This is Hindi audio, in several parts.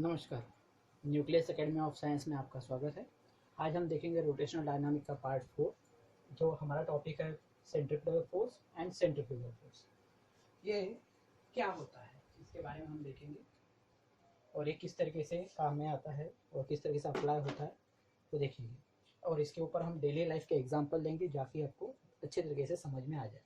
नमस्कार। न्यूक्लियस एकेडमी ऑफ साइंस में आपका स्वागत है। आज हम देखेंगे रोटेशनल डायनामिक का पार्ट 4, जो हमारा टॉपिक है centrifugal force and centrifugal force. ये क्या होता है इसके बारे में हम देखेंगे और ये किस तरीके से काम में आता है और किस तरीके से अप्लाई होता है वो देखेंगे, और इसके ऊपर हम डेली लाइफ के एग्जाम्पल देंगे जाकि आपको अच्छे तरीके से समझ में आ जाए।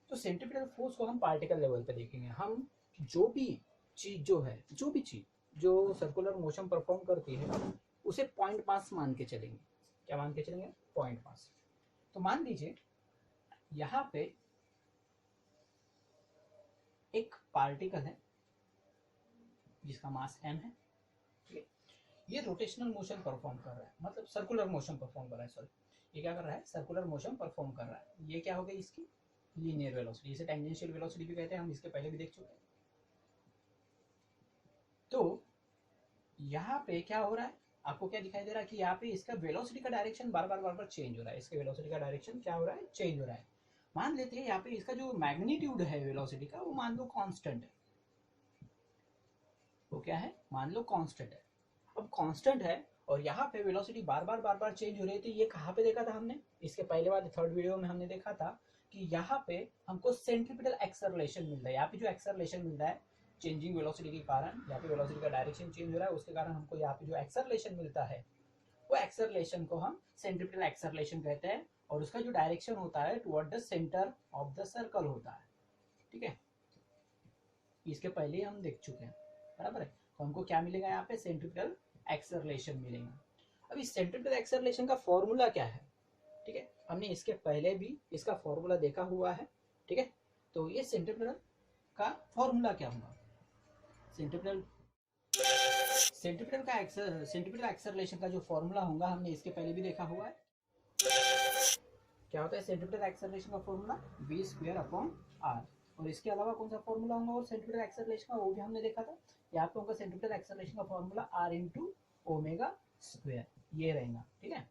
तो सेंट्रीफ्यूगल फोर्स को हम पार्टिकल लेवल पे देखेंगे। हम जो भी चीज जो सर्कुलर मोशन परफॉर्म करती है उसे पॉइंट मास मान के चलेंगे। क्या मान के चलेंगे? Point mass. तो मान लीजिए यहाँ पे एक पार्टिकल है जिसका मास m है, ठीक है। ये रोटेशनल मोशन परफॉर्म कर रहा है, मतलब सर्कुलर मोशन परफॉर्म कर रहा है। सॉरी, ये क्या कर रहा है? सर्कुलर मोशन परफॉर्म कर रहा है। ये क्या हो गई? इसकी लीनियर वेलोसिटी, इसे टेंजेंशियल वेलोसिटी भी कहते हैं, हम इसके पहले भी देख चुके हैं। तो यहाँ पे क्या हो रहा है? आपको क्या दिखाई दे रहा है कि यहाँ पे इसका वेलोसिटी का डायरेक्शन बार बार चेंज हो रहा है। इसके वेलोसिटी का डायरेक्शन क्या हो रहा है? चेंज हो रहा है। मान लेते हैं यहाँ पे इसका जो मैग्नीट्यूड है वेलोसिटी का, वो मान लो कांस्टेंट है। वो क्या है? मान लो कांस्टेंट है। अब कांस्टेंट है और यहाँ पे वेलोसिटी बार बार चेंज हो रही है। तो ये कहाँ पे देखा था हमने? इसके पहले वाले थर्ड वीडियो में हमने देखा था कि यहाँ पे हमको सेंट्रीपिटल एक्सेलरेशन मिल रहा है। यहाँ पे जो एक्सेलरेशन मिल रहा है चेंजिंग वेलोसिटी के कारण, यहाँ पे वेलोसिटी का डायरेक्शन चेंज हो रहा है, उसके कारण हमको यहाँ पे जो एक्सेलरेशन मिलता है वो एक्सेलरेशन को हम सेंट्रीपिटल एक्सेलरेशन कहते हैं, और उसका जो डायरेक्शन होता है toward the centre of the circle होता है, ठीक है। इसके पहले हम देख चुके हैं, बराबर है। तो हमको क्या मिलेगा? यहाँ पे सेंट्रीपिटल एक्सेलरेशन मिलेगा। अब इस सेंट्रीपिटल एक्सेलरेशन का फॉर्मूला क्या है? ठीक है, हमने इसके पहले भी इसका फॉर्मूला देखा हुआ है, ठीक है। तो ये सेंट्रीपिटल का फॉर्मूला क्या होगा? सेंट्रीपिटल एक्सेलरेशन का जो फॉर्मूला होगा हमने इसके पहले भी देखा हुआ है। क्या होता है सेंट्रीपिटल एक्सेलरेशन का फॉर्मूला? v²/r। और इसके अलावा कौन सा फॉर्मूला होगा और सेंट्रीपिटल एक्सेलरेशन का? वो भी हमने देखा था। यहाँ पे होगा सेंट्रीपिटल एक्सेलरेशन का फॉर्मूला r/ω², ये रहेगा, ठीक है।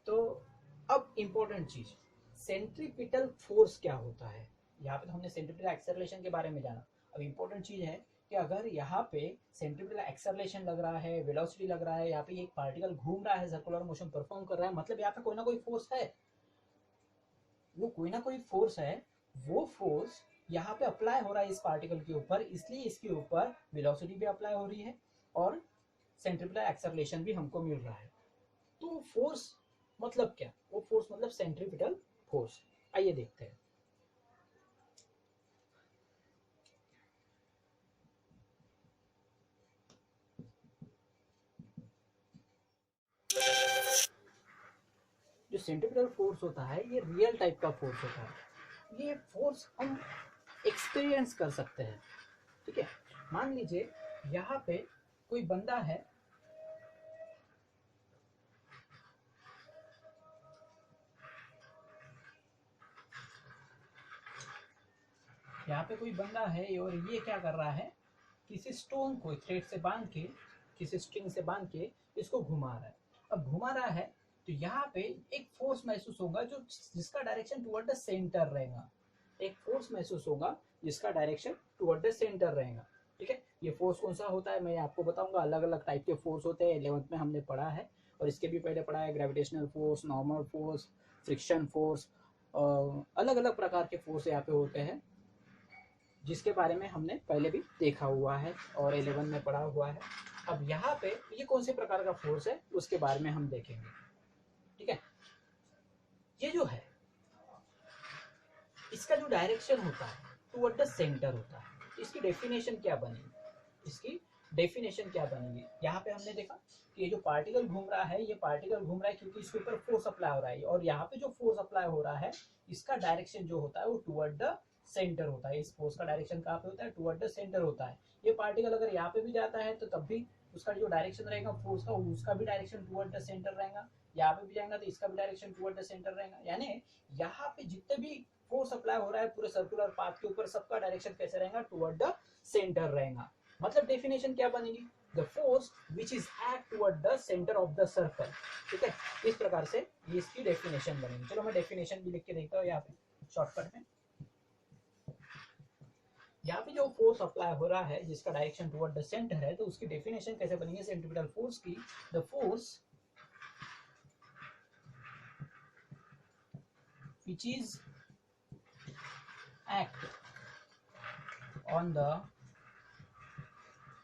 तो अब इंपॉर्टेंट चीज, सेंट्रीपिटल फोर्स क्या होता है? यहाँ पे तो हमने सेंट्रीपिटल एक्सेलरेशन के बारे में जाना। अब इंपॉर्टेंट चीज है कि अगर यहाँ पे सेंट्रीपिटल एक्सेलरेशन लग रहा है, वेलोसिटी लग रहा है, यहाँ पे एक पार्टिकल घूम रहा है, सर्कुलर मोशन परफॉर्म कर रहा है, मतलब यहाँ पे कोई ना कोई फोर्स है। वो कोई ना कोई फोर्स है, वो फोर्स यहाँ पे अप्लाई हो रहा है इस पार्टिकल के ऊपर, इसलिए इसके ऊपर वेलोसिटी भी अप्लाई हो रही है और सेंट्रीपिटल एक्सेलरेशन भी हमको मिल रहा है। तो फोर्स मतलब क्या? वो फोर्स मतलब सेंट्रीपिटल फोर्स। आइए देखते हैं। जो सेंट्रीपिटल फोर्स होता है ये रियल टाइप का फोर्स होता है। ये फोर्स हम एक्सपीरियंस कर सकते हैं, ठीक है। मान लीजिए यहाँ पे कोई बंदा है, यहाँ पे कोई बंदा है और ये क्या कर रहा है? किसी स्टोन को थ्रेड से बांध के, किसी स्ट्रिंग से बांध के इसको घुमा रहा है। अब घुमा रहा है तो यहाँ पे एक फोर्स महसूस होगा जो जिसका डायरेक्शन टुवर्ड द सेंटर रहेगा। एक फोर्स महसूस होगा जिसका डायरेक्शन टुवर्ड द सेंटर रहेगा, ठीक है। ये फोर्स कौन सा होता है मैं आपको बताऊंगा। अलग अलग टाइप के फोर्स होते हैं, 11th में हमने पढ़ा है, और इसके भी पहले पढ़ा है। Gravitational force, normal force, friction force, अलग अलग प्रकार के फोर्स यहाँ पे होते हैं, जिसके बारे में हमने पहले भी देखा हुआ है और 11 में पढ़ा हुआ है। अब यहाँ पे ये कौन से प्रकार का फोर्स है उसके बारे में हम देखेंगे, ठीक है। ये जो है इसका जो डायरेक्शन होता है टुवर्ड द सेंटर होता है। इसकी डेफिनेशन क्या बनेगी? इसकी डेफिनेशन क्या बनेगी? यहाँ पे हमने देखा कि ये जो पार्टिकल घूम रहा है, ये पार्टिकल घूम रहा है क्योंकि इसके ऊपर फोर्स अप्लाई हो रहा है, और यहाँ पे जो फोर्स अप्लाई हो रहा है इसका डायरेक्शन जो होता है वो टुवर्ड द सेंटर होता है। इस फोर्स का डायरेक्शन कहाँ पे होता है? टुवर्ड द सेंटर होता है। ये पार्टिकल अगर यहाँ पे भी जाता है तो तब भी उसका जो डायरेक्शन रहेगा फोर्स का, उसका भी डायरेक्शन टुवर्ड द सेंटर रहेगा। यहाँ पे भी जाएगा तो इसका भी डायरेक्शन टुवर्ड द सेंटर रहेगा। यानी यहाँ पे जितने भी फोर्स अप्लाई हो रहा है पूरे सर्कुलर पाथ के ऊपर, सबका डायरेक्शन कैसे रहेगा? टुवर्ड द सेंटर रहेगा। मतलब डेफिनेशन क्या बनेगी? The force which is act toward the centre of the circle, ठीक है। इस प्रकार से ये इसकी डेफिनेशन बनेगी। चलो मैं डेफिनेशन भी लिख के देखता हूँ यहाँ पे शॉर्टकट में। यहाँ पे जो फोर्स अप्लाई हो रहा है जिसका डायरेक्शन टुवर्ड द सेंटर है, तो उसकी डेफिनेशन कैसे बनेगी सेंट्रीपिटल फोर्स की? The force which is act on the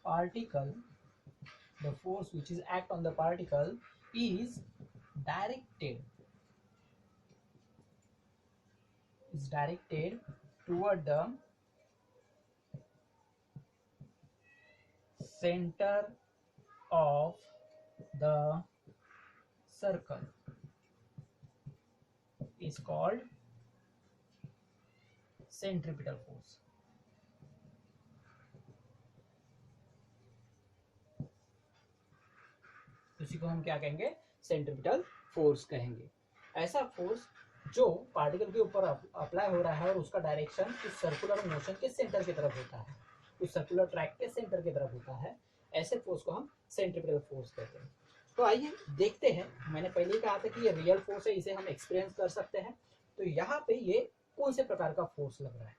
particle, the force which is act on the particle is directed toward the center of the circle is called centripetal force. उसी को हम क्या कहेंगे? सेंट्रीपिटल फोर्स कहेंगे। ऐसा फोर्स जो पार्टिकल के ऊपर अप्लाई हो रहा है और उसका डायरेक्शन उस सर्कुलर मोशन के सेंटर की तरफ होता है, उस सर्कुलर ट्रैक के सेंटर की तरफ होता है, ऐसे फोर्स को हम सेंट्रीपिटल फोर्स कहते हैं। तो आइए देखते हैं, मैंने पहले ही कहा था कि ये रियल फोर्स है, इसे हम एक्सपीरियंस कर सकते हैं। तो यहाँ पे ये कौन से प्रकार का फोर्स लग रहा है,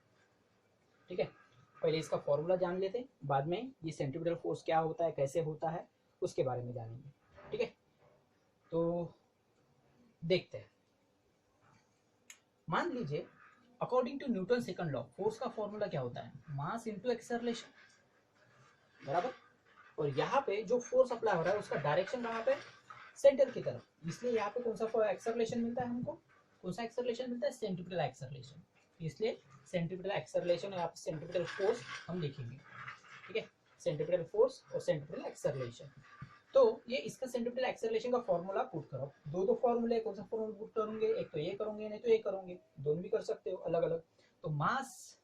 ठीक है। पहले इसका फॉर्मूला जान लेते हैं, बाद में ये सेंट्रीपिटल फोर्स क्या होता है, कैसे होता है, उसके बारे में जानेंगे, ठीक है। तो देखते हैं। मान लीजिए according to Newton second law force का फॉर्मूला क्या होता है? मास इनटू एक्सेलरेशन, बराबर। और यहाँ पे जो फोर्स अप्लाई हो रहा है उसका डायरेक्शन कहाँ पे? सेंटर की तरफ। इसलिए यहाँ पे कौन सा एक्सेलरेशन मिलता है हमको? कौन सा एक्सेलरेशन मिलता है? Centripetal acceleration. इसलिए सेंट्रीपिटल एक्सेलरेशन और यहाँ पे सेंट्रीपिटल फोर्स हम लिखेंगे, ठीक है। सेंट्रीपिटल फोर्स और सेंट्रीपिटल एक्सेलरेशन। तो ये इसका सेंट्रीपिटल एक्सेलरेशन का फॉर्मूला पुट करो। दो फॉर्मूले, कौन सा फॉर्मूला पुट करोगे? एक तो ये करोगे, नहीं तो ये करोगे, दोनों भी कर सकते हो अलग अलग। तो मास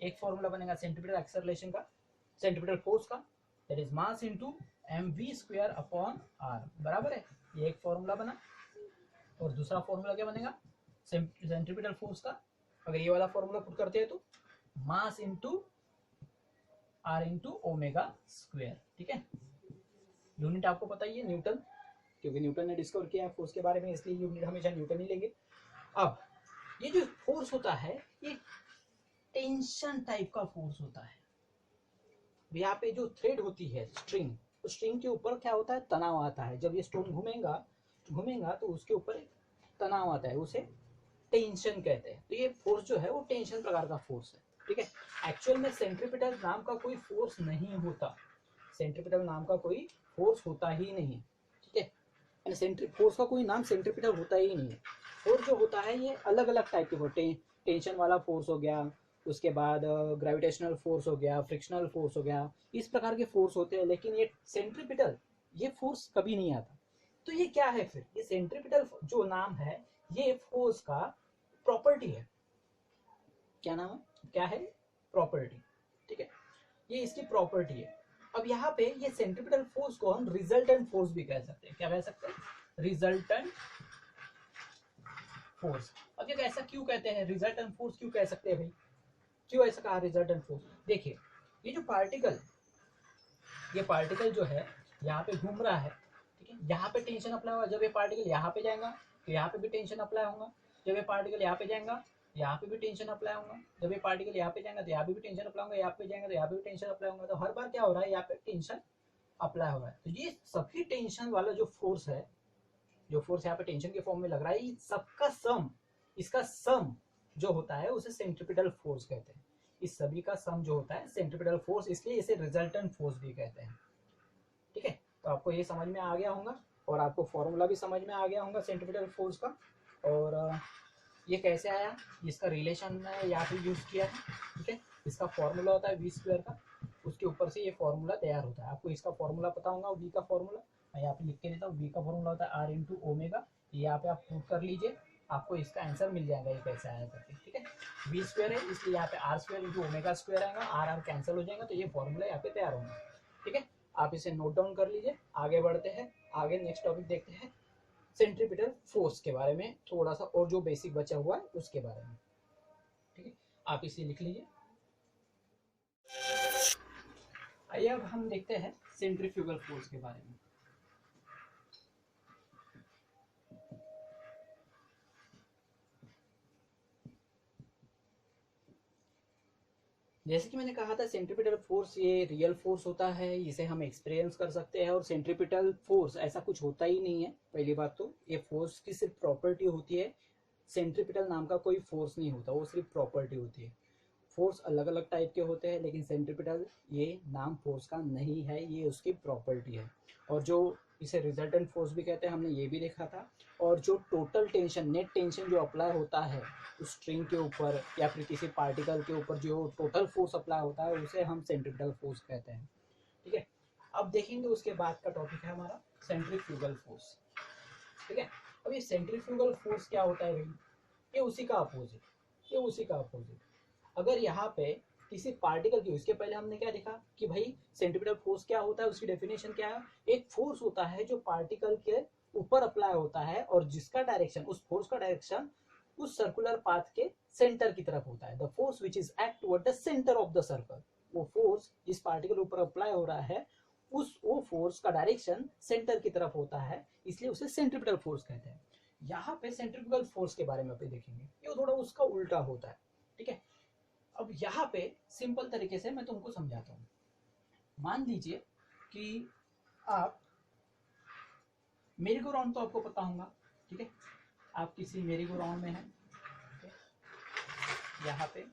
एक फॉर्मूला बनेगा सेंट्रीपिटल एक्सेलरेशन का, सेंट्रीपिटल फोर्स का, that is mass into mv² upon r, बराबर है। ये एक फॉर्मूला बना। और दूसरा फॉर्मूला क्या बनेगा सेंट्रीपिटल फोर्स का? अगर ये वाला फॉर्मूला पुट करते हैं तो mass into r into omega square, ठीक है। यूनिट आपको पता ही है न्यूटन, क्योंकि न्यूटन ने डिस्कवर किया है फोर्स के बारे में, इसलिए यूनिट हमेशा न्यूटन ही लेंगे। अब ये जो फोर्स होता है ये टेंशन टाइप का फोर्स होता है। यहाँ पे जो थ्रेड होती है स्ट्रिंग, उस स्ट्रिंग के ऊपर क्या होता है? तनाव आता है। जब ये स्टोन घूमेगा तो उसके ऊपर एक तनाव आता है, उसे टेंशन कहते हैं। तो ये फोर्स जो है वो टेंशन प्रकार का फोर्स है, ठीक है। एक्चुअल में सेंट्रीपिटल नाम का कोई फोर्स नहीं होता, सेंट्रीपिटल नाम का कोई फोर्स होता ही नहीं, ठीक है। फोर्स का कोई नाम सेंट्रीपिटल होता ही नहीं है। फोर्स जो होता है ये अलग अलग टाइप के होते हैं। टेंशन वाला फोर्स हो गया, उसके बाद ग्रेविटेशनल फोर्स हो गया, फ्रिक्शनल फोर्स हो गया, इस प्रकार के फोर्स होते हैं। लेकिन ये सेंट्रीपिटल, ये फोर्स कभी नहीं आता। तो ये क्या है फिर? ये सेंट्रीपिटल जो नाम है ये फोर्स का प्रॉपर्टी है। क्या नाम है? क्या है? प्रॉपर्टी, ठीक है। ये इसकी प्रॉपर्टी है। अब यहाँ पे ये सेंट्रीपिटल फोर्स को हम रिजल्टेंट फोर्स भी कह सकते हैं। क्या कह सकते हैं? Resultant force. अब ये ऐसा क्यों कहते हैं? रिजल्टेंट फोर्स क्यों कह सकते हैं भाई? क्यों ऐसा कहा रिजल्टेंट फोर्स? देखिए ये जो पार्टिकल, ये पार्टिकल जो है यहाँ पे घूम रहा है, ठीक है। यहाँ पे टेंशन अप्लाई होगा। जब ये पार्टिकल यहाँ पे जाएगा तो यहाँ पे भी टेंशन अप्लाई होगा। जब ये पार्टिकल यहाँ पे जाएगा यहाँ पे भी टेंशन अप्लाई होगा। जब ये पार्टिकल यहाँ पे जाएगा तो यहाँ पे भी टेंशन अप्लाई होगा। यहाँ पे जाएगा तो यहाँ पे भी टेंशन अप्लाई होगा। तो हर बार क्या हो रहा है? यहाँ पे टेंशन अप्लाई हो रहा है। तो ये सभी टेंशन वाला जो फोर्स है, जो फोर्स यहाँ पे टेंशन के फॉर्म में लग रहा है, ये सबका सम, इसका सम जो होता है उसे सेंट्रीपिटल फोर्स कहते हैं। इस सभी का सम जो होता है सेंट्रीपिटल फोर्स, इसलिए इसे रिजल्टेंट फोर्स भी कहते हैं, ठीक है। तो आपको ये समझ में आ गया होगा और आपको फॉर्मूला भी समझ में आ गया होगा सेंट्रीपिटल फोर्स का। और ये कैसे आया, इसका रिलेशन में यहाँ पे यूज किया है, ठीक है। इसका फॉर्मूला होता है v² का, उसके ऊपर से ये फॉर्मूला तैयार होता है। आपको इसका फॉर्मूला पता होगा, v का फॉर्मूला मैं यहाँ पे लिख के देता हूँ। v का फॉर्मूला होता है r इंटू ओमेगा। यहाँ पे आप पुट कर लीजिए, आपको इसका आंसर मिल जाएगा ये कैसे आया करके, ठीक है। v² है इसलिए यहाँ पे r² इंटू ओमेगा स्क्वायर आएगा, r कैंसिल हो जाएगा, तो ये फॉर्मूला यहाँ पे तैयार होगा, ठीक है। आप इसे नोट डाउन कर लीजिए। आगे बढ़ते हैं, आगे नेक्स्ट टॉपिक देखते हैं सेंट्रीपिटल फोर्स के बारे में, थोड़ा सा और जो बेसिक बचा हुआ है उसके बारे में, ठीक है। आप इसे लिख लीजिए। आइए अब हम देखते हैं सेंट्रीफ्यूगल फोर्स के बारे में। जैसे कि मैंने कहा था सेंट्रीपिटल फोर्स ये रियल फोर्स होता है, इसे हम एक्सपीरियंस कर सकते हैं, और सेंट्रीपिटल फोर्स ऐसा कुछ होता ही नहीं है। पहली बात तो ये फोर्स की सिर्फ प्रॉपर्टी होती है, सेंट्रीपिटल नाम का कोई फोर्स नहीं होता, वो सिर्फ प्रॉपर्टी होती है। फोर्स अलग अलग टाइप के होते हैं, लेकिन सेंट्रीपिटल ये नाम फोर्स का नहीं है, ये उसकी प्रॉपर्टी है। और जो इसे रिजल्टेंट फोर्स भी कहते हैं, हमने ये भी देखा था। और जो टोटल टेंशन, नेट टेंशन जो अप्लाई होता है उस स्ट्रिंग के ऊपर या फिर किसी पार्टिकल के ऊपर, जो टोटल फोर्स अप्लाई होता है उसे हम सेंट्रीपिटल फोर्स कहते हैं। ठीक है, अब देखेंगे उसके बाद का टॉपिक है हमारा सेंट्रीफ्यूगल फोर्स। ठीक है, अब ये सेंट्रीफ्यूगल फोर्स क्या होता है भाई, ये उसी का अपोजिट, ये उसी का अपोजिट। अगर यहाँ पे किसी पार्टिकल की, इसके पहले हमने क्या देखा कि भाई सेंट्रीपिटल फोर्स क्या होता है, उसकी डेफिनेशन क्या है। एक फोर्स होता है जो पार्टिकल के ऊपर अप्लाई होता है और जिसका डायरेक्शन, उस फोर्स का डायरेक्शन उस सर्कुलर पाथ के सेंटर की तरफ होता है। The force which is act toward the centre of the circle, वो फोर्स जिस पार्टिकल ऊपर अप्लाई हो रहा है वो फोर्स का डायरेक्शन सेंटर की तरफ होता है, इसलिए उसे सेंट्रीपिटल फोर्स कहते हैं। यहाँ पे सेंट्रीफ्यूगल फोर्स के बारे में भी देखेंगे, ये थोड़ा उसका उल्टा होता है। ठीक है, अब यहाँ पे सिंपल तरीके से मैं तुमको समझाता हूँ। मान लीजिए कि आप, मेरी गो राउंड तो आपको पता होगा। ठीक है, आप किसी मेरी गो राउंड में हैं, यहाँ पे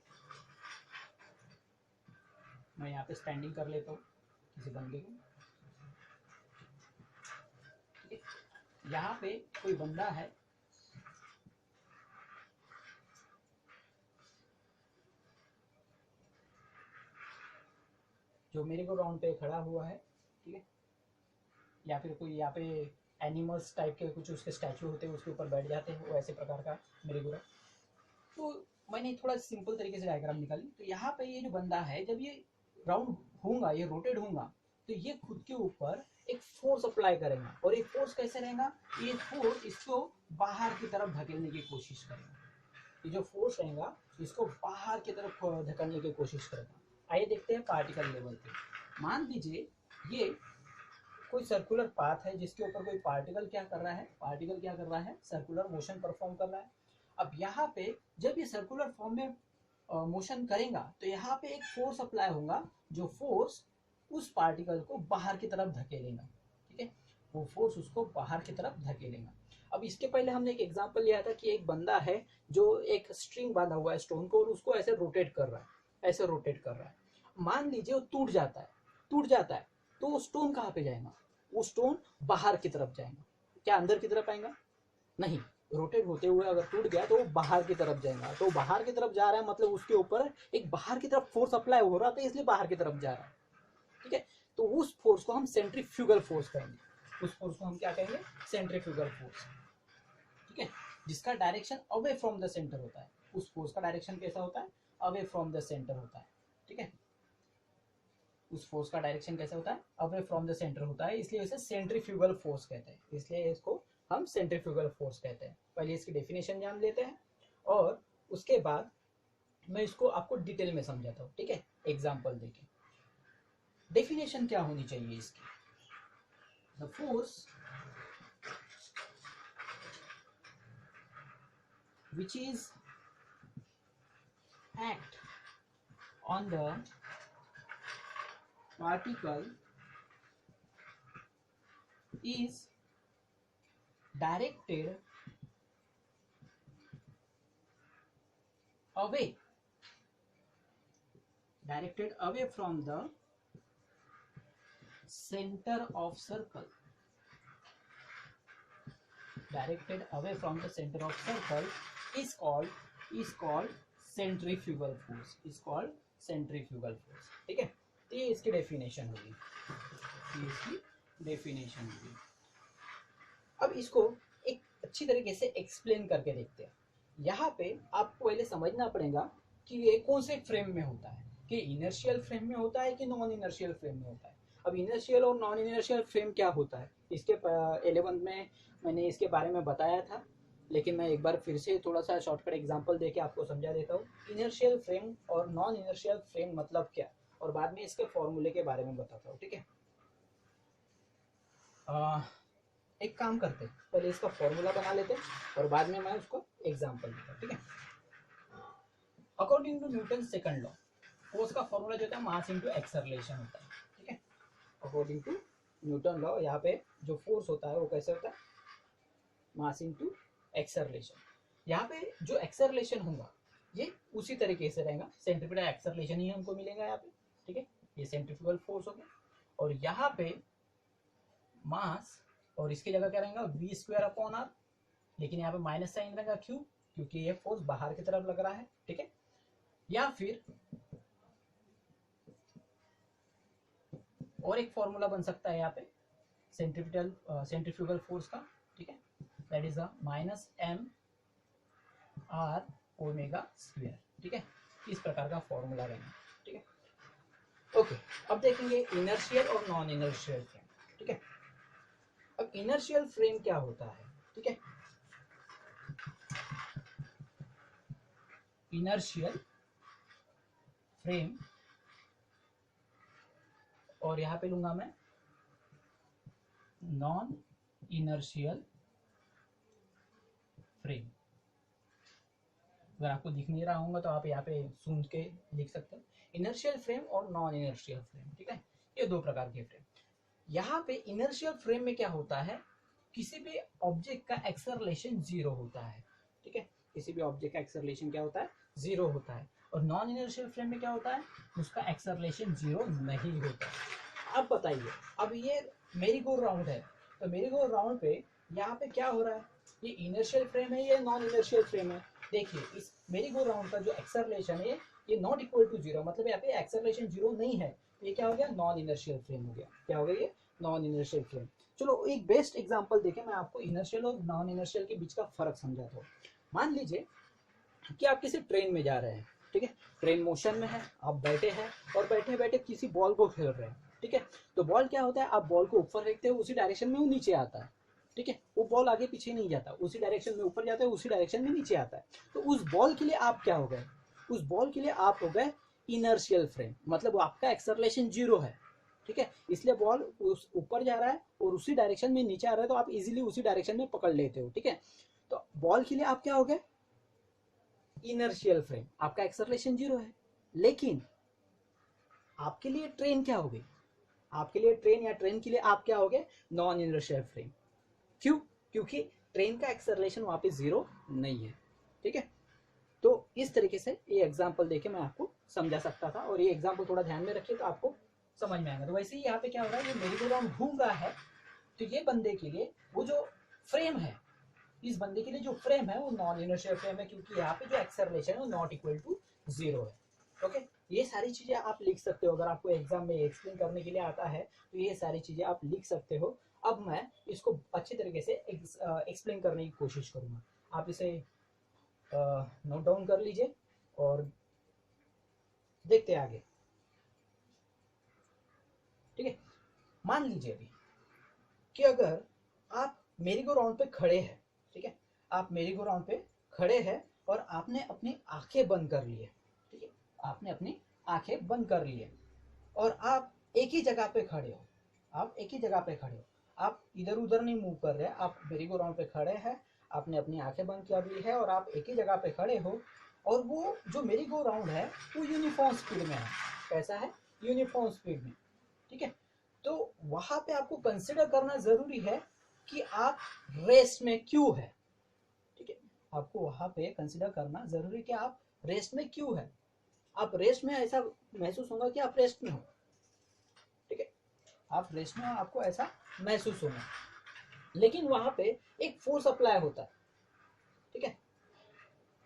मैं यहाँ पे स्टैंडिंग कर लेता हूँ किसी बंदे को। ठीक है, यहाँ पे कोई बंदा है, जो मेरे को राउंड पे खड़ा हुआ है। ठीक है, या फिर कोई यहाँ पे एनिमल्स टाइप के कुछ उसके स्टैचू होते हैं, उसके ऊपर बैठ जाते हैं, वो ऐसे प्रकार का मेरे को। तो मैंने थोड़ा सिंपल तरीके से डायग्राम निकाली। तो यहाँ पे ये जो बंदा है, जब ये राउंड होगा, ये रोटेट होगा, तो ये खुद के ऊपर एक फोर्स अप्लाई करेगा। और ये फोर्स कैसे रहेगा, ये फोर्स इसको बाहर की तरफ धकेलने की कोशिश करेगा। ये जो फोर्स रहेगा इसको बाहर की तरफ धकेलने की कोशिश करेगा। आइए देखते हैं पार्टिकल लेवल पे। मान लीजिए ये कोई सर्कुलर पाथ है जिसके ऊपर कोई पार्टिकल क्या कर रहा है, पार्टिकल क्या कर रहा है, सर्कुलर मोशन परफॉर्म कर रहा है। अब यहाँ पे जब ये सर्कुलर फॉर्म में मोशन करेगा तो यहाँ पे एक फोर्स अप्लाई होगा, जो फोर्स उस पार्टिकल को बाहर की तरफ धकेलेगा। ठीक है, वो फोर्स उसको बाहर की तरफ धकेलेगा। अब इसके पहले हमने एक एग्जांपल लिया था कि एक बंदा है जो एक स्ट्रिंग बांधा हुआ है स्टोन को, और उसको ऐसे रोटेट कर रहा है, ऐसे रोटेट कर रहा है। मान लीजिए वो टूट जाता है, टूट जाता है, तो वो स्टोन कहाँ पे जाएगा, वो स्टोन बाहर की तरफ जाएगा। क्या अंदर की तरफ आएगा? नहीं, रोटेट होते हुए अगर टूट गया तो वो बाहर की तरफ जाएगा। तो बाहर की तरफ जा रहा है मतलब उसके ऊपर एक बाहर की तरफ फोर्स अप्लाई हो रहा था, इसलिए बाहर की तरफ जा रहा है। ठीक है, तो उस फोर्स को हम सेंट्रीफ्यूगल फोर्स कहेंगे। उस फोर्स को हम क्या कहेंगे? Centrifugal force. ठीक है, जिसका direction away from the centre होता है। उस फोर्स का डायरेक्शन कैसा होता है? अवे फ्रॉम द सेंटर होता है। ठीक है, उस फोर्स का डायरेक्शन कैसा होता है? अवे फ्रॉम द सेंटर होता है, इसलिए इसे सेंट्रीफ्यूगल फोर्स कहते हैं। इसलिए इसको हम सेंट्रीफ्यूगल फोर्स कहते हैं। पहले इसकी डेफिनेशन जान लेते हैं और उसके बाद मैं इसको आपको डिटेल में समझाता हूँ। ठीक है, एग्जाम्पल देके। डेफिनेशन क्या होनी चाहिए इसकी? The force which is act on the particle is directed away from the center of circle. Directed away from the center of circle is called centrifugal force. Is called centrifugal force. ठीक है, तो ये इसकी डेफिनेशन होगी, ये इसकी डेफिनेशन होगी। अब इसको एक अच्छी तरीके से एक्सप्लेन करके देखते हैं। यहाँ पे आपको पहले समझना पड़ेगा कि ये कौन से फ्रेम में होता है, कि इनर्शियल फ्रेम में होता है कि नॉन इनर्शियल फ्रेम में होता है। अब इनर्शियल और नॉन इनर्शियल फ्रेम क्या होता है, इसके 11th में मैंने इसके बारे में बताया था, लेकिन मैं एक बार फिर से थोड़ा सा शॉर्टकट एग्जांपल देके आपको समझा देता हूँ। इनर्शियल फ्रेम और नॉन इनर्शियल फ्रेम मतलब क्या, और बाद में इसके फॉर्मूले के बारे में बताता हूँ। ठीक है, एक काम करते हैं, पहले इसका फॉर्मूला बना लेते हैं और बाद में मैं उसको एग्जांपल देता हूँ। ठीक है, according to Newton second law, force का फॉर्मूला जो होता है मास इनटू एक्सेलरेशन होता है, ठीक है। अकॉर्डिंग टू न्यूटन लॉ यहाँ पे जो फोर्स होता है वो कैसे होता है, मास इनटू एक्सेलरेशन। यहाँ पे जो एक्सेलरेशन होगा ये उसी तरीके से रहेगा, सेंट्रीपिटल एक्सेलरेशन ही हमको मिलेगा यहाँ पे, ठीक है। ये सेंट्रीफ्यूगल फोर्स हो गया, और यहाँ पे मास और इसकी जगह क्या रहेगा वी स्क्वायर अपॉन आर, लेकिन यहाँ पे माइनस साइन रहेगा, क्यों, क्योंकि ये फोर्स बाहर की तरफ लग रहा है, ठीक है। या फिर और एक फॉर्मूला बन सकता है यहाँ पे सेंट्रीफ्यूगल फोर्स का, ठीक है, that is minus M R omega square, ठीक है। इस प्रकार का फॉर्मूला रहेगा, ठीक है। ओके, अब देखेंगे इनर्शियल और नॉन इनर्शियल फ्रेम, ठीक है। अब इनर्शियल फ्रेम क्या होता है, ठीक है। इनर्शियल फ्रेम, और यहां पे लूंगा मैं नॉन इनर्शियल फ्रेम। अगर आपको दिख नहीं रहा होगा तो आप यहाँ पे सुन के लिख सकते हो, इनर्शियल फ्रेम और नॉन इनर्शियल फ्रेम, ठीक है। ये दो प्रकार के फ्रेम। यहाँ पे इनर्शियल फ्रेम में क्या होता है, किसी भी ऑब्जेक्ट का एक्सेलरेशन जीरो होता है, ठीक है। किसी भी ऑब्जेक्ट का एक्सेलरेशन क्या होता है, जीरो होता है। और नॉन इनर्शियल फ्रेम में क्या होता है, उसका एक्सेलरेशन जीरो नहीं होता है। अब बताइए, अब ये मेरी गो राउंड है, तो मेरी गो राउंड पे यहाँ पे क्या हो रहा है, ये इनर्शियल फ्रेम है, ये नॉन इनर्शियल फ्रेम है। देखिए इस मेरी गो राउंड का जो एक्सेलरेशन है ये नॉट इक्वल टू जीरो, मतलब यहाँ पे एक्सेलरेशन जीरो नहीं है, तो ये क्या हो गया, नॉन इनर्शियल फ्रेम हो गया। क्या हो गया ये, नॉन इनर्शियल फ्रेम। चलो एक बेस्ट एग्जांपल देखें, मैं आपको इनर्शियल और नॉन इनर्शियल के बीच का फर्क समझाता हूँ। मान लीजिए कि आप किसी ट्रेन में जा रहे हैं, ठीक है, ट्रेन मोशन में है, आप बैठे हैं और बैठे बैठे किसी बॉल को खेल रहे हैं, ठीक है। तो बॉल क्या होता है, आप बॉल को ऊपर फेंकते हो, उसी डायरेक्शन में वो नीचे आता है, ठीक है। वो बॉल आगे पीछे नहीं जाता, उसी डायरेक्शन में ऊपर जाता है, उसी डायरेक्शन में नीचे आता है। तो उस बॉल के लिए आप क्या हो गए, उस बॉल के लिए आप हो गए इनर्शियल फ्रेम, मतलब आपका एक्सेलरेशन जीरो है, ठीक है। इसलिए बॉल ऊपर जा रहा है और उसी डायरेक्शन में नीचे आ रहा है, तो आप इजीली उसी डायरेक्शन में पकड़ लेते हो, ठीक है। तो बॉल के लिए आप क्या हो गए, इनर्शियल फ्रेम, आपका एक्सेलरेशन जीरो है। लेकिन आपके लिए ट्रेन क्या हो गई, आपके लिए ट्रेन या ट्रेन के लिए आप क्या हो गए, नॉन इनर्शियल फ्रेम। क्यों, क्योंकि ट्रेन का एक्सेलरेशन वहां पे जीरो नहीं है, ठीक है। तो इस तरीके से ये एग्जांपल देके मैं आपको समझा सकता था, और ये एग्जांपल थोड़ा ध्यान में रखिए तो आपको समझ में आएगा। तो वैसे ही यहाँ पे क्या हो रहा है, ये मेरी गो राउंड घूम रहा है, तो ये बंदे के लिए वो जो फ्रेम है, इस बंदे के लिए जो फ्रेम है वो नॉन इनर्शियल फ्रेम है, क्योंकि यहाँ पे जो एक्सेलरेशन है वो नॉट इक्वल टू जीरो है, ओके। ये सारी चीजें आप लिख सकते हो, अगर आपको एग्जाम में एक्सप्लेन करने के लिए आता है तो ये सारी चीजें आप लिख सकते हो। अब मैं इसको अच्छी तरीके से एक्सप्लेन करने की कोशिश करूंगा, आप इसे नोट डाउन कर लीजिए और देखते हैं आगे, ठीक है। मान लीजिए अभी कि अगर आप मेरी गो राउंड पे खड़े हैं, ठीक है, आप मेरी गो राउंड पे खड़े हैं और आपने अपनी आंखें बंद कर ली है, ठीक है, आपने अपनी आंखें बंद कर ली है और आप एक ही जगह पे खड़े हो, आप एक ही जगह पे खड़े हो, आप इधर उधर नहीं मूव कर रहे, आप मेरी गो राउंड पे खड़े हैं, आपने अपनी आंखें बंद कर ली है और आप एक ही जगह पे खड़े हो, और वो जो मेरी गो राउंड है वो यूनिफॉर्म स्पीड में है। कैसा है, यूनिफॉर्म स्पीड में, ठीक है। तो वहां पे आपको कंसिडर करना जरूरी है कि आप रेस्ट में क्यों है, ठीक है। आपको वहां पे कंसिडर करना जरूरी कि आप रेस्ट में क्यों है। आप रेस्ट में ऐसा महसूस होगा कि आप रेस्ट में हो, ठीक है, आप रेस्ट में हो, आपको ऐसा महसूस होगा, लेकिन वहां पे एक फोर्स अप्लाई होता है, ठीक है।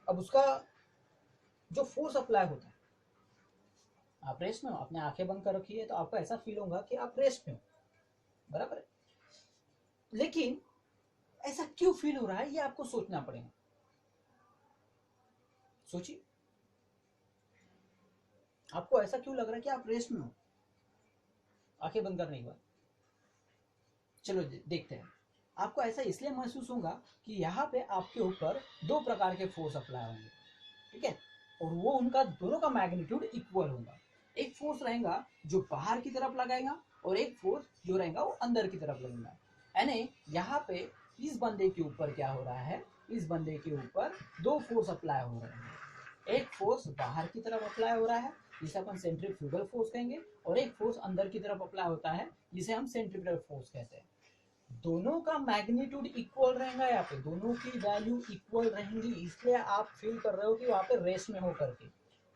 अब उसका जो फोर्स अप्लाई होता है, आप रेस्ट में हो, आपने आंखें बंद कर रखी है, तो आपको ऐसा फील होगा कि आप रेस्ट में हो, बराबर है। लेकिन ऐसा क्यों फील हो रहा है ये आपको सोचना पड़ेगा, सोचिए आपको ऐसा क्यों लग रहा है कि आप रेस्ट में हो आंखें बंद करने के बाद। चलो देखते हैं, आपको ऐसा इसलिए महसूस होगा कि यहाँ पे आपके ऊपर दो प्रकार के फोर्स अप्लाई होंगे, ठीक है, और वो उनका दोनों का मैग्नीट्यूड इक्वल होगा। एक फोर्स रहेगा जो बाहर की तरफ लगाएगा और एक फोर्स जो रहेगा वो अंदर की तरफ लगेगा। यानी यहाँ पे इस बंदे के ऊपर क्या हो रहा है, इस बंदे के ऊपर दो फोर्स अप्लाई हो रहे हैं, एक फोर्स बाहर की तरफ अप्लाई हो रहा है जिसे अपन सेंट्रीफ्यूगल फोर्स कहेंगे, और एक फोर्स अंदर की तरफ अप्लाई होता है जिसे हम सेंट्रीपिटल फोर्स कहते हैं। दोनों का मैग्नीट्यूड इक्वल रहेगा, यहाँ पे दोनों की वैल्यू इक्वल रहेंगी, इसलिए आप फील कर रहे हो कि वहां पे रेस्ट में होकर के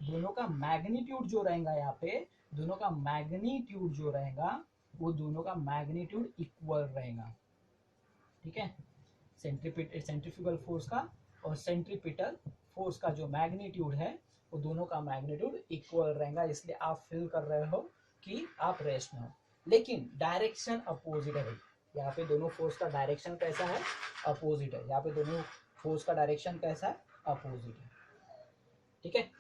दोनों का मैग्नीट्यूड जो रहेगा, यहाँ पे दोनों का मैग्नीट्यूड जो रहेगा वो दोनों का मैग्नीट्यूड इक्वल रहेगा। ठीक है, सेंट्रीफ्यूगल फोर्स का और सेंट्रीपिटल फोर्स का जो मैग्नीट्यूड है वो दोनों का मैग्नीट्यूड इक्वल रहेगा, इसलिए आप फील कर रहे हो कि आप रेस्ट में हो। लेकिन डायरेक्शन अपोजिट है भाई, यहाँ पे दोनों फोर्स का डायरेक्शन कैसा है, अपोजिट है। यहाँ पे दोनों फोर्स का डायरेक्शन कैसा है, अपोजिट है। ठीक है,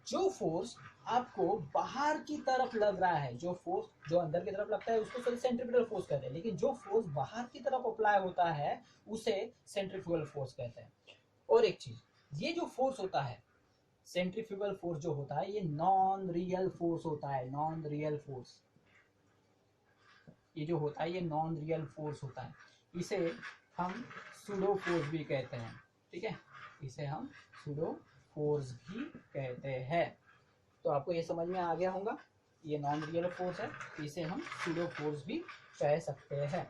जो फोर्स आपको बाहर की तरफ लग रहा है, जो फोर्स जो अंदर की तरफ लगता है उसको सेंट्रीपिटल फोर्स कहते हैं, लेकिन जो फोर्स बाहर की तरफ अप्लाई होता है उसे सेंट्रीफ्यूगल फोर्स कहते हैं। और एक चीज, ये जो फोर्स होता है सेंट्रीफ्यूगल फोर्स जो होता है ये नॉन रियल फोर्स होता है, नॉन रियल फोर्स। ये जो होता है ये नॉन रियल फोर्स होता है, इसे हम सूडो फोर्स भी कहते हैं। ठीक है, इसे हम सूडो फोर्स भी कहते हैं। तो आपको ये समझ में आ गया होगा, ये नॉन रियल फोर्स है, इसे हम सूडो फोर्स भी कह सकते हैं।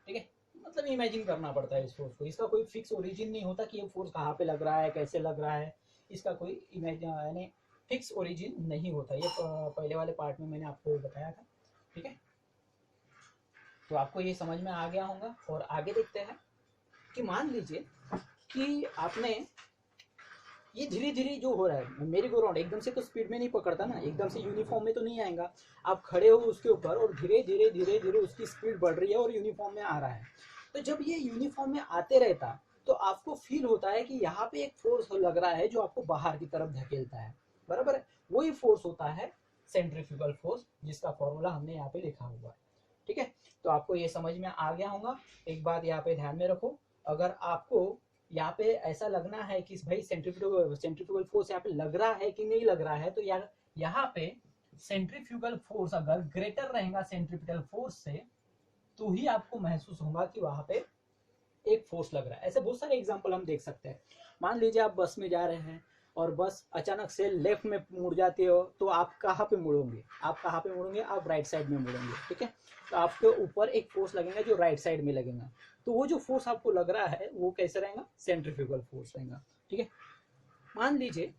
ठीक है, मतलब इमेजिन करना पड़ता है इस फोर्स को, इसका कोई फिक्स ओरिजिन नहीं होता कि ये फोर्स कहाँ पे लग रहा है, कैसे लग रहा है, इसका कोई इमेजिन यानी फिक्स ओरिजिन नहीं होता। ये पहले वाले पार्ट में मैंने आपको बताया था। ठीक है, तो आपको ये समझ में आ गया होगा। और आगे देखते हैं कि मान लीजिए कि आपने ये धीरे धीरे जो हो रहा है मेरी गो राउंड एकदम से तो स्पीड में नहीं पकड़ता ना, एकदम से यूनिफॉर्म में तो नहीं आएगा। आप खड़े हो उसके ऊपर और धीरे धीरे धीरे धीरे उसकी स्पीड बढ़ रही है और यूनिफॉर्म में आ रहा है। तो जब ये यूनिफॉर्म में आते रहता तो आपको फील होता है कि यहाँ पे एक फोर्स लग रहा है जो आपको बाहर की तरफ धकेलता है, बराबर है। वही फोर्स होता है सेंट्रीफ्यूगल फोर्स, जिसका फॉर्मूला हमने यहाँ पे लिखा हुआ है। ठीक है, तो आपको ये समझ में आ गया होगा। एक बात यहाँ पे ध्यान में रखो, अगर आपको यहाँ पे ऐसा लगना है कि भाई सेंट्रीफ्यूगल फोर्स यहाँ पे लग रहा है कि नहीं लग रहा है, तो यहाँ पे सेंट्रीफ्यूगल फोर्स अगर ग्रेटर रहेगा सेंट्रीपिटल फोर्स से तो ही आपको महसूस होगा कि वहां पे एक फोर्स लग रहा है। ऐसे बहुत सारे एग्जांपल हम देख सकते हैं। मान लीजिए आप बस में जा रहे हैं और बस अचानक से लेफ्ट में मुड़ जाती हो, तो आप कहाँ पे मुड़ोगे, आप राइट साइड में मुड़ेंगे। ठीक है, तो आपके ऊपर एक फोर्स लगेगा जो राइट साइड में लगेगा, तो वो जो फोर्स आपको लग रहा है वो कैसे रहेगा, सेंट्रीफ्यूगल फोर्स रहेगा। ठीक है, मान लीजिए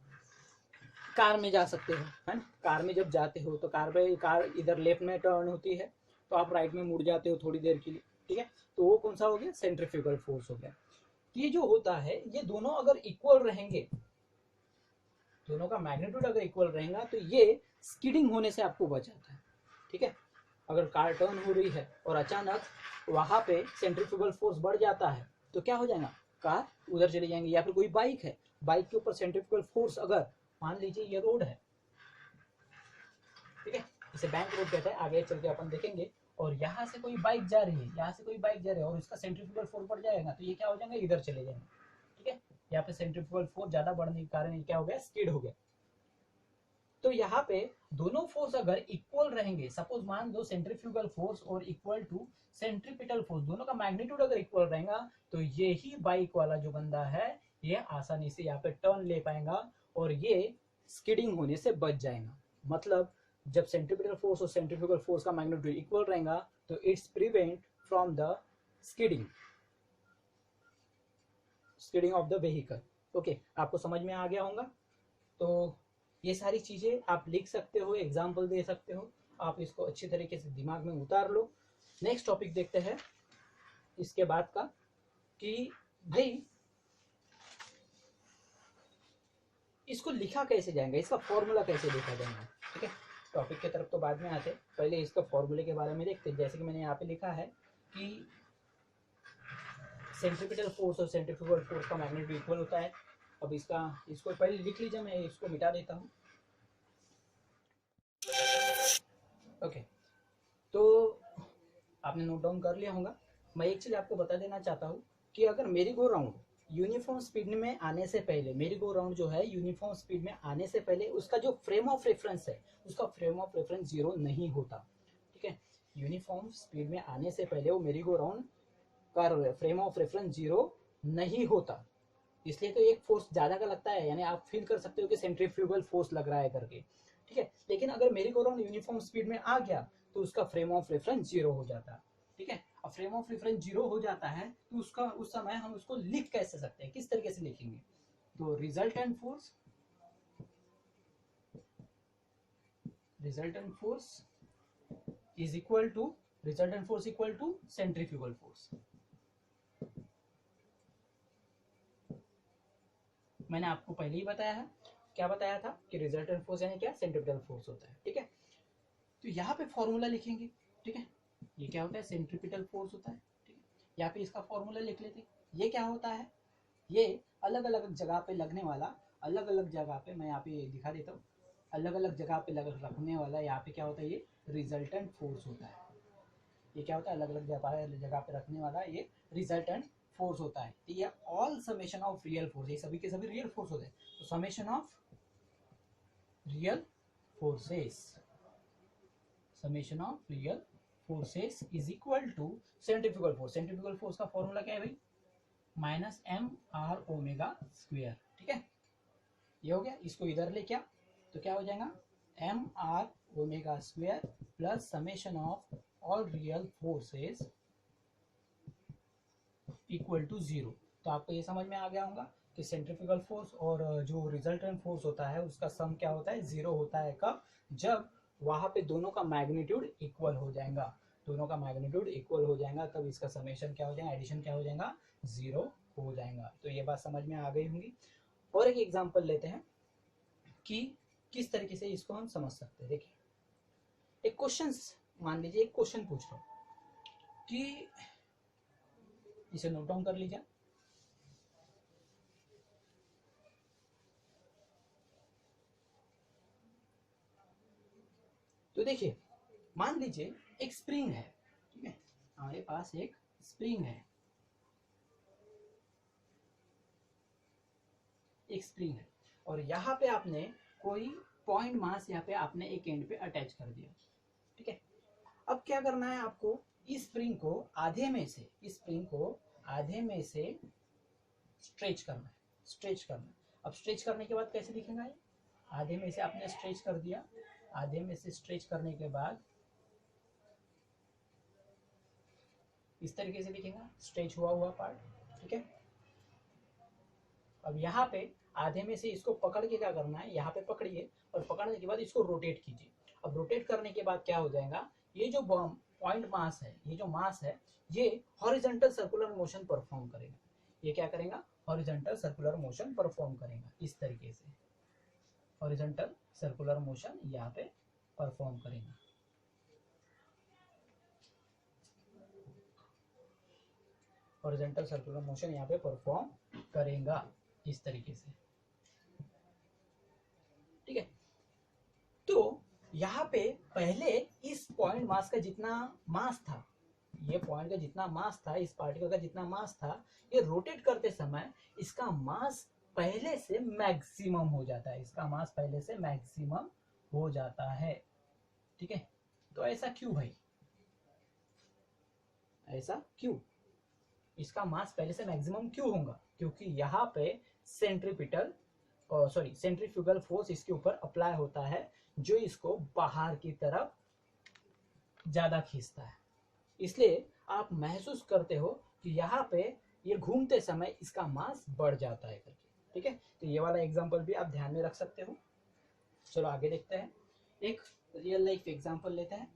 कार में जा सकते हो, है ना, कार में जब जाते हो तो कार इधर लेफ्ट में टर्न होती है तो आप राइट में मुड़ जाते हो थोड़ी देर के लिए। ठीक है, तो वो कौन सा हो गया, सेंट्रीफ्यूगल फोर्स हो गया। ये जो होता है ये दोनों अगर इक्वल रहेंगे, दोनों का मैग्नीट्यूड अगर इक्वल रहेगा तो ये स्किडिंग होने से आपको बचाता है। ठीक है, अगर कार टर्न हो रही है और अचानक वहां पे सेंट्रीफ्यूगल फोर्स बढ़ जाता है तो क्या हो जाएगा, कार उधर चली जाएंगी। या फिर कोई बाइक है, बाइक के ऊपर सेंट्रीफ्यूगल फोर्स अगर मान लीजिए ये रोड है, ठीक है, इसे बैंक रोड कहते हैं, आगे चल के अपन देखेंगे। और यहाँ से कोई बाइक जा रही है, और इसका सेंट्रीफ्यूगल फोर्स बढ़ जाएगा तो ये क्या हो जाएगा, इधर चले जाएंगे। ठीक है, यहाँ पे सेंट्रीफ्यूगल फोर्स ज्यादा बढ़ने के कारण ये क्या हो गया, स्किड हो गया। तो यहाँ पे दोनों फोर्स अगर इक्वल रहेंगे, सपोज मान लो सेंट्रीफ्यूगल फोर्स और इक्वल टू सेंट्रीपिटल फोर्स, दोनों का मैग्नीट्यूड अगर इक्वल रहेगा तो ये ही बाइक वाला जो बंदा है ये आसानी से यहाँ पे टर्न ले पाएगा और ये स्किडिंग होने से बच जाएगा। मतलब जब सेंट्रीपिटल फोर्स और सेंट्रीफ्यूगल फोर्स का मैग्नीट्यूड इक्वल रहेगा तो it's prevent from the skidding of the vehicle. Okay, आपको समझ में आ गया होगा। तो ये सारी चीजें आप लिख सकते हो, एग्जाम्पल दे सकते हो, आप इसको अच्छी तरीके से दिमाग में उतार लो। नेक्स्ट टॉपिक देखते हैं इसके बाद का कि भाई इसको लिखा कैसे जाएगा, इसका फॉर्मूला कैसे लिखा जाएगा। ठीक है, टॉपिक की तरफ तो बाद में आते, पहले इसका फॉर्मूले के बारे में देखते हैं। जैसे कि मैंने यहाँ पे लिखा है कि सेंट्रीपिटल फोर्स और सेंट्रीफ्यूगल फोर्स का मैग्नीट्यूड इक्वल होता है। अब इसको पहले लिख लीजिए, मैं इसको मिटा देता हूँ। ओके, तो आपने नोट डाउन कर लिया होगा। मैं एक चीज आपको बता देना चाहता हूँ कि अगर मेरी गो राउंड यूनिफॉर्म स्पीड में आने से पहले, मेरी गो राउंड जो है यूनिफॉर्म स्पीड में आने से पहले उसका जो फ्रेम ऑफ रेफरेंस है उसका फ्रेम ऑफ रेफरेंस जीरो नहीं होता। ठीक है, यूनिफॉर्म स्पीड में आने से पहले वो मेरी गो राउंड का फ्रेम ऑफ रेफरेंस जीरो नहीं होता। इसलिए तो एक फोर्स ज्यादा का लगता है, यानी आप फील कर सकते हो कि सेंट्रीफ्यूगल फोर्स लग रहा है करके, ठीक है। लेकिन अगर मेरी को यूनिफॉर्म स्पीड में आ गया तो उसका फ्रेम ऑफ रेफरेंस जीरो हो जाता है, ठीक है। अब फ्रेम ऑफ रेफरेंस जीरो हो जाता है तो उसका उस समय हम उसको लिख कैसे सकते हैं, किस तरीके से लिखेंगे, तो resultant force is equal to centrifugal force. मैंने आपको पहले ही बताया है, क्या बताया था कि रिजल्टेंट फोर्स यानी क्या, सेंट्रीपिटल फोर्स होता है, ठीक है। तो यहाँ पे फॉर्मूला लिखेंगे, ठीक है। ये क्या होता है, सेंट्रीपिटल फोर्स होता है, ठीक है। यहाँ पे इसका फॉर्मूला लिख लेते। ये क्या होता है, ये अलग अलग जगह पे लगने वाला, अलग अलग जगह पे, मैं यहाँ पे दिखा देता हूँ, अलग अलग जगह पे रखने वाला, यहाँ पे क्या होता है, ये रिजल्टेंट फोर्स होता है। ये क्या होता है, अलग अलग जगह पे रखने वाला ये रिजल्टेंट फोर्स होता है। तो ये all summation of real force, ये सभी के सभी रियल फोर्स होते हैं। तो summation of real forces, summation of real forces is equal to centrifugal force. Centrifugal force का फॉर्मूला क्या है भाई, minus M R omega square, ठीक है। ये हो गया, इसको इधर ले क्या, तो क्या हो जाएगा, M R omega square plus summation of all real forces equal to zero. तो आपको ये समझ में आ गया होगा कि सेंट्रीफ्यूगल फोर्स और जो रिजल्टेंट फोर्स होता है उसका सम क्या होता है, जीरो होता है। कब, जब वहां पे दोनों का मैग्नीट्यूड इक्वल हो जाएगा, दोनों का मैग्नीट्यूड इक्वल हो जाएगा, तब इसका समेशन क्या हो जाएगा, एडिशन क्या हो जाएगा, जीरो हो जाएगा। तो ये बात समझ में आ गई होंगी। और एक एग्जांपल लेते हैं कि किस तरीके से इसको हम समझ सकते हैं। देखिए एक क्वेश्चन, मान लीजिए एक क्वेश्चन पूछ रहा हूं कि, इसे नोट डाउन कर लीजिए। तो देखिए मान लीजिए एक स्प्रिंग है, ठीक है, हमारे पास एक स्प्रिंग है, एक स्प्रिंग है, और यहाँ पे आपने कोई पॉइंट मास यहाँ पे आपने एक एंड पे अटैच कर दिया, ठीक है। अब क्या करना है आपको, इस स्प्रिंग को आधे में से, इस स्प्रिंग को आधे में से स्ट्रेच करना है, स्ट्रेच करना है। अब स्ट्रेच करने के बाद कैसे दिखेगा ये, आधे में से आपने स्ट्रेच कर दिया, आधे में से स्ट्रेच करने के बाद इस तरीके से दिखेगा, स्ट्रेच हुआ हुआ पार्ट, ठीक है। अब यहाँ पे आधे में से इसको पकड़ के क्या करना है, यहाँ पे पकड़िए और पकड़ने के बाद इसको रोटेट कीजिए। अब रोटेट करने के बाद क्या हो जाएगा, ये जो पॉइंट मास है, ये जो मास है, ये हॉरिजॉन्टल सर्कुलर मोशन परफॉर्म करेगा। ये क्या करेगा, हॉरिजॉन्टल सर्कुलर मोशन परफॉर्म करेगा, इस तरीके से हॉरिजॉन्टल सर्कुलर मोशन यहाँ पे परफॉर्म करेगा। हॉरिजॉन्टल सर्कुलर मोशन यहाँ पे परफॉर्म करेगा इस तरीके से, ठीक है। तो यहाँ पे पहले इस पॉइंट मास का जितना मास था, ये पॉइंट का जितना मास था, इस पार्टिकल का जितना मास था, ये रोटेट करते समय इसका मास पहले से मैक्सिमम हो जाता है, इसका मास पहले से मैक्सिमम हो जाता है, ठीक है। तो ऐसा क्यों भाई, ऐसा क्यों, इसका मास पहले से मैक्सिमम क्यों होगा, क्योंकि यहाँ पे सेंट्रीपिटल सॉरी सेंट्रीफ्यूगल फोर्स इसके ऊपर अप्लाई होता है, जो इसको बाहर की तरफ ज्यादा खींचता है। इसलिए आप महसूस करते हो कि यहाँ पे ये घूमते समय इसका मास बढ़ जाता है करके, ठीक है। तो ये वाला एग्जांपल भी आप ध्यान में रख सकते हो। चलो आगे देखते हैं, एक रियल लाइफ एग्जांपल लेते हैं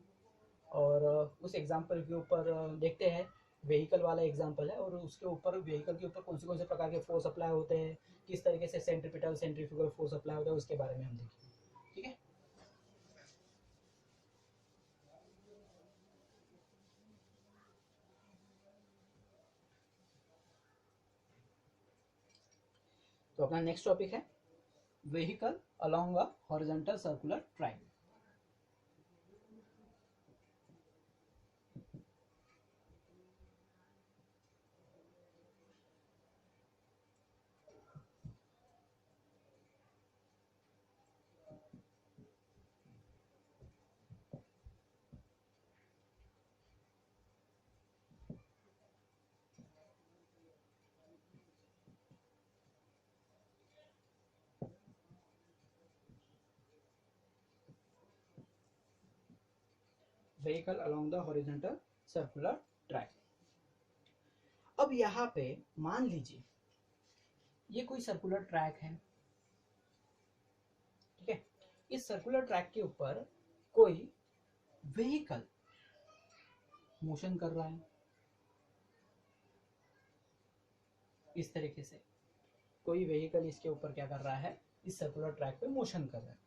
और उस एग्जांपल के ऊपर देखते हैं, व्हीकल वाला एग्जांपल है, और उसके ऊपर व्हीकल के ऊपर कौन से प्रकार के फोर्स अप्लाई होते हैं, किस तरीके से सेंट्रीपिटल सेंट्रीफ्यूगल फोर्स अप्लाई होता है, उसके बारे में हम देखेंगे, ठीक है। तो अपना नेक्स्ट टॉपिक है vehicle along a horizontal circular track. vehicle along the horizontal circular track. अब यहाँ पे मान लीजिए ये कोई सर्कुलर ट्रैक है, ठीक है। इस सर्कुलर ट्रैक के ऊपर कोई व्हीकल मोशन कर रहा है, इस तरीके से कोई व्हीकल इसके ऊपर क्या कर रहा है, इस सर्कुलर ट्रैक पे मोशन कर रहा है।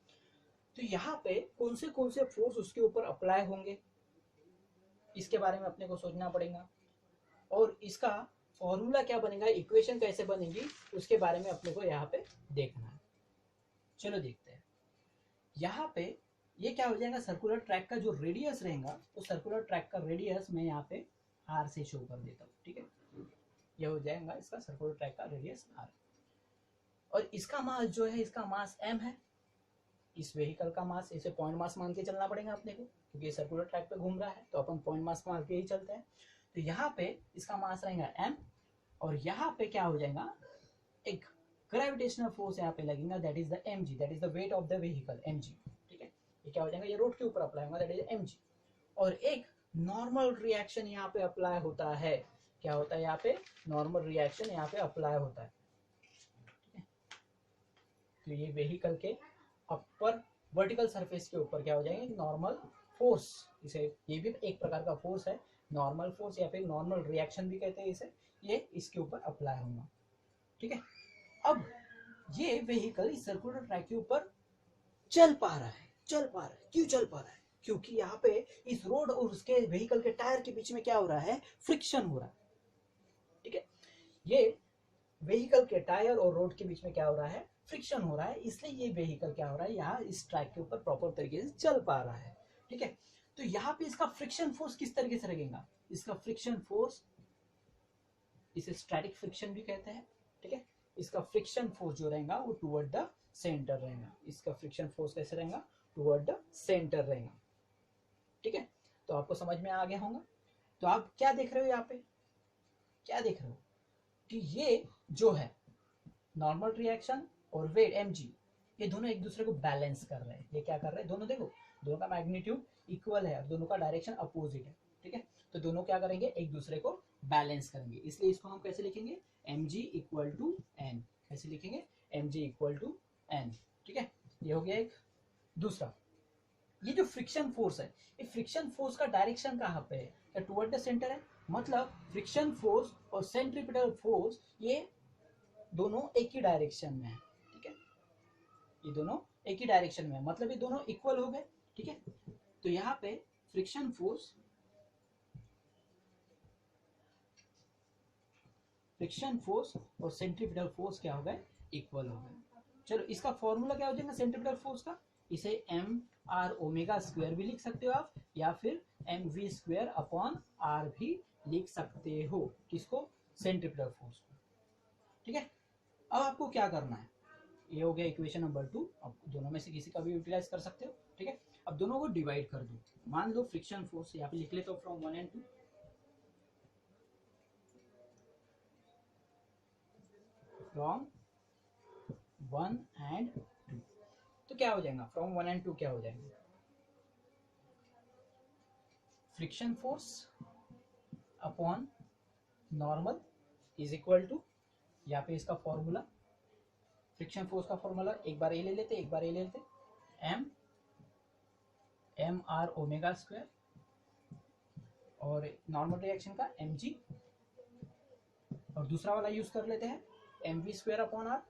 तो यहाँ पे कौन से फोर्स उसके ऊपर अप्लाई होंगे, इसके बारे में अपने को सोचना पड़ेगा, और इसका फॉर्मूला क्या बनेगा, इक्वेशन कैसे बनेगी, उसके बारे में अपने को यहाँ पे देखना है। चलो देखते हैं। यहाँ पे ये क्या हो जाएगा, सर्कुलर ट्रैक का जो रेडियस रहेगा, वो सर्कुलर ट्रैक का रेडियस मैं यहाँ पे r से शो कर देता हूँ, ठीक है। ये हो जाएगा इसका सर्कुलर ट्रैक का रेडियस r, और इसका मास जो है, इसका मास m है। इस व्हीकल का मास, इसे पॉइंट मास मान के चलना पड़ेगा अपने को, क्योंकि ये सर्कुलर ट्रैक पे घूम रहा है, तो अपन पॉइंट मास मान के ही चलते हैं। तो यहाँ पे इसका मास रहेगा m, और यहाँ पे क्या हो जाएगा, एक ग्रेविटेशनल फोर्स यहाँ पे लगेगा, that is the mg, that is the weight of the vehicle mg, ठीक है। ये क्या हो जाएगा, ये रोड के ऊपर अप्लाई होगा, दैट इज mg। और एक नॉर्मल रिएक्शन यहाँ पे अप्लाई होता है, क्या होता है यहाँ पे, नॉर्मल रिएक्शन यहाँ पे अप्लाई होता है, ठीक है। तो ये व्हीकल के अपर वर्टिकल सरफेस के ऊपर क्या हो जाएंगे, नॉर्मल फोर्स, इसे ये भी एक प्रकार का फोर्स है, नॉर्मल फोर्स या फिर नॉर्मल रिएक्शन भी कहते हैं इसे, ये इसके ऊपर अप्लाई होगा, ठीक है। अब ये व्हीकल इस सर्कुलर ट्रैक के ऊपर चल पा रहा है, क्यों चल पा रहा है, क्योंकि यहाँ पे इस रोड और उसके व्हीकल के टायर के बीच में क्या हो रहा है, फ्रिक्शन हो रहा है, ठीक है। ये व्हीकल के टायर और रोड के बीच में क्या हो रहा है, फ्रिक्शन हो रहा है, इसलिए ये व्हीकल क्या हो रहा है, यहाँ इस ट्रैक के ऊपर प्रॉपर तरीके से चल पा रहा है, ठीक है। तो यहाँ पे इसका फ्रिक्शन फोर्स किस तरीके से रहेगा, इसका फ्रिक्शन फोर्स, इसे स्टैटिक फ्रिक्शन भी कहते हैं, ठीक है। इसका फ्रिक्शन फोर्स जो रहेगा वो टुवर्ड द सेंटर रहेगा, इसका फ्रिक्शन फोर्स कैसे रहेगा, टुवर्ड द सेंटर रहेगा, ठीक है। तो आपको समझ में आ गया होगा। तो आप क्या देख रहे हो, यहाँ पे क्या देख रहे हो कि ये जो है नॉर्मल रिएक्शन और वेट mg, ये दोनों एक दूसरे को बैलेंस कर रहे हैं। ये क्या कर रहे हैं, दोनों देखो, दोनों का मैग्नीट्यूड इक्वल है, दोनों का डायरेक्शन अपोजिट है, ठीक है। तो दोनों क्या करेंगे, एक दूसरे को बैलेंस करेंगे, इसलिए इसको हम कैसे लिखेंगे, mg इक्वल टू n, कैसे लिखेंगे, mg इक्वल टू n, ठीक है। ये हो गया एक। दूसरा, ये जो फ्रिक्शन फोर्स है, ये फ्रिक्शन फोर्स का डायरेक्शन कहाँ पे है, क्या टुवर्ड द सेंटर है, मतलब फ्रिक्शन फोर्स और सेंट्रीपिटल फोर्स ये दोनों एक ही डायरेक्शन में है, ठीक है। ये दोनों एक ही डायरेक्शन में है, मतलब ये दोनों इक्वल हो गए, ठीक है। तो यहाँ पे फ्रिक्शन फोर्स और सेंट्रीपिटल फोर्स क्या हो गए, इक्वल हो गए। चलो इसका फॉर्मूला क्या हो जाएगा सेंट्रीपिटल फोर्स का, इसे एम आर ओमेगा स्क्वायर भी लिख सकते हो आप, या फिर M V square upon R भी लिख सकते हो, किसको, सेंट्रीपिटल फोर्स को, ठीक है। अब आपको क्या करना है, ये हो गया इक्वेशन नंबर 2, अब दोनों में से किसी का भी यूटिलाइज कर सकते हो, ठीक है। अब दोनों को डिवाइड कर दो, मान लो फ्रिक्शन फोर्स यहाँ पे लिख लेते हो फ्रॉम 1 and 2, फ्रॉम 1 and 2, तो क्या हो जाएगा, फ्रॉम 1 and 2 क्या हो जाएगा, friction force upon normal is equal to, यहाँ पे इसका फॉर्मूला, फ्रिक्शन फोर्स का फॉर्मूला एक बार ये ले लेते, एक बार ये ले लेते, एम आर ओमेगा स्क्वायर, और नॉर्मल रिएक्शन का mg, और दूसरा वाला यूज कर लेते हैं M V square upon R,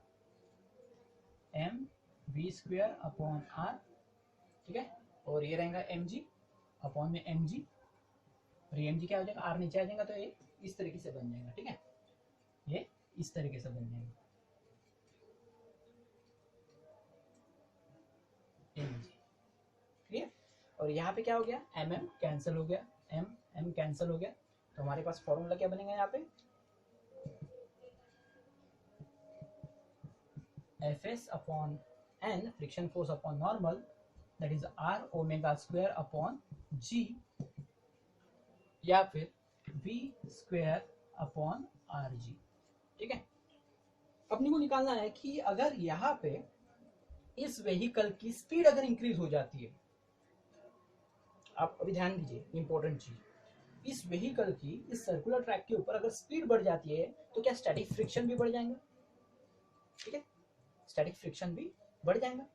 M V square upon R, ठीक है। और ये रहेगा mg अपॉन में mg, और ये mg क्या हो जाएगा, आर नीचे आ जाएगा, तो ये इस तरीके से बन जाएगा, ठीक है, ये इस तरीके से बन जाएगा क्लियर। और यहाँ पे क्या हो गया, एम कैंसिल हो गया, एम कैंसिल हो गया, तो हमारे पास फॉर्मूला क्या बनेगा यहाँ पे, Fs upon n, friction force upon normal, that is R omega square upon g, या फिर v square upon R G, ठीक है। अपने को निकालना है कि अगर यहाँ पे इस व्हीकल की स्पीड अगर इंक्रीज हो जाती है, आप अभी ध्यान दीजिए, इंपॉर्टेंट चीज, इस व्हीकल की इस सर्कुलर ट्रैक के ऊपर अगर स्पीड बढ़ जाती है तो क्या स्टैटिक फ्रिक्शन भी बढ़ जाएगा, ठीक है, स्टैटिक फ्रिक्शन भी बढ़ जाएगा।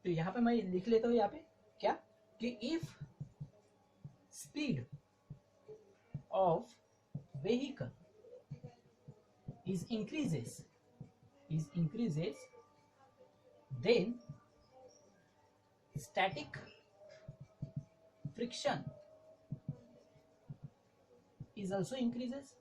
तो यहाँ पे मैं लिख लेता हूँ यहाँ पे क्या कि if speed of vehicle is increases then static friction is also increases